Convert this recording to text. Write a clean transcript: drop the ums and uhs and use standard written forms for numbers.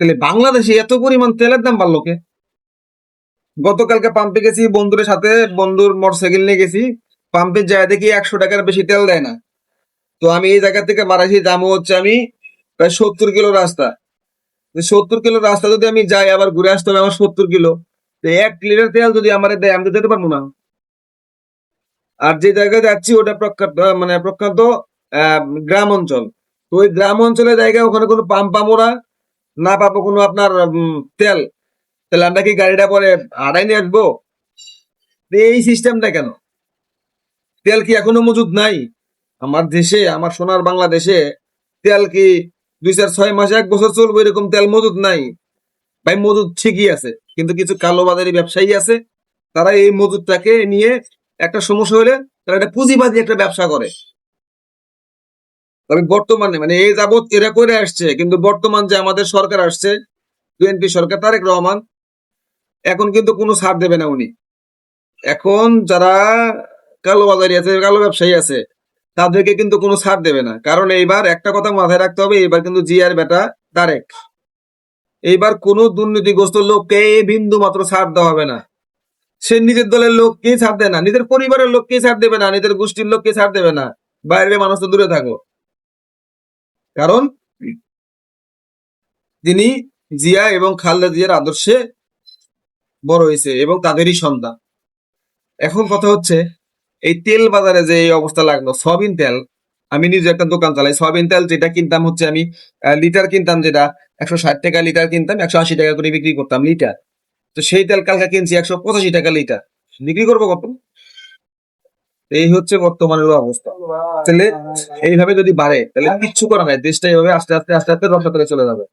তাহলে বাংলাদেশে এত পরিমাণ তেলের দাম বাড়লো কে? গতকালকে পাম্পে গেছি বন্ধুদের সাথে, বন্ধুর মোটরসাইকেল নিয়ে গেছি। পাম্পে যায় দেখি 100 টাকার বেশি তেল দেয় না। তো আমি এই জায়গা থেকে বাড়াইছি, যাবো হচ্ছে আমি প্রায় 70 কিলো রাস্তা। 70 কিলো রাস্তা যদি আমি যাই, আবার ঘুরে আসতে হবে আমার 70 কিলো। তো 1 লিটার তেল যদি আমার দেয়, আমি তো যেতে পারবো না। আর যে জায়গায় যাচ্ছি ওটা প্রখ্যাত, মানে প্রখ্যাত গ্রাম অঞ্চল। তো ওই গ্রাম অঞ্চলের জায়গায় ওখানে কোনো পাম্প পাবো না, না পাবো কোনো আপনার তেল। তাহলে আমরা কি গাড়িটা পরে হারাই নিয়ে আসবো? তো এই সিস্টেমটা কেন? তেল কি এখনো মজুদ নাই আমার দেশে? আমার সোনার বাংলাদেশে তেল কি 2 4 6 মাস 1 বছর চলবে এরকম তেল মজুদ নাই? ভাই মজুদ ঠিকই আছে, কিন্তু কিছু কালোবাজারি ব্যবসায়ী আছে, তারা এই মজুদটাকে নিয়ে একটা সমস্যা হলে তারা একটা পুঁজিবাদী একটা ব্যবসা করে। তবে বর্তমানে মানে এই যাবৎ এরা করে আসছে, কিন্তু বর্তমান যে আমাদের সরকার আসছে, বিএনপি সরকার, তারেক রহমান, এখন কিন্তু কোনো ছাড় দেবে না উনি। এখন যারা কালোবাজারি আছে, কালো ব্যবসায়ী আছে, তাদেরকে কিন্তু কোনো ছাড় দেবে না। কারণ এইবার একটা কথা মাথায় রাখতে হবে, এইবার কিন্তু জিয়ার বেটা তারেক, এইবার কোনো দুর্নীতিগ্রস্ত লোককে এই বিন্দু মাত্র ছাড় দেওয়া হবে না। সে নিজের দলের লোককেই ছাড় দেয় না, নিজের পরিবারের লোককেই ছাড় দেবে না, নিজের গোষ্ঠীর লোককে ছাড় দেবে না। বাইরের মানুষ তো দূরে থাকো। কারণ তিনি জিয়া এবং খালেদা জিয়ার আদর্শে বড় হয়েছে এবং তাদেরই সন্তান। এখন কথা হচ্ছে, এই তেল বাজারে যে এই অবস্থা লাগলো, সয়াবিন তেল, আমি নিজে একটা দোকান চালাই, সয়াবিন তেল যেটা কিনতাম হচ্ছে আমি লিটার কিনতাম, যেটা 160 টাকা লিটার কিনতাম, 180 টাকা করে বিক্রি করতাম লিটার। তো সেই তেল কালকে কিনছি 185 টাকা লিটার, বিক্রি করবো কত? এই হচ্ছে বর্তমানের অবস্থা। তাহলে এইভাবে যদি বাড়ে তাহলে কিচ্ছু করা নাই, দেশটা এইভাবে আস্তে আস্তে আস্তে আস্তে ধ্বংস করে চলে যাবে।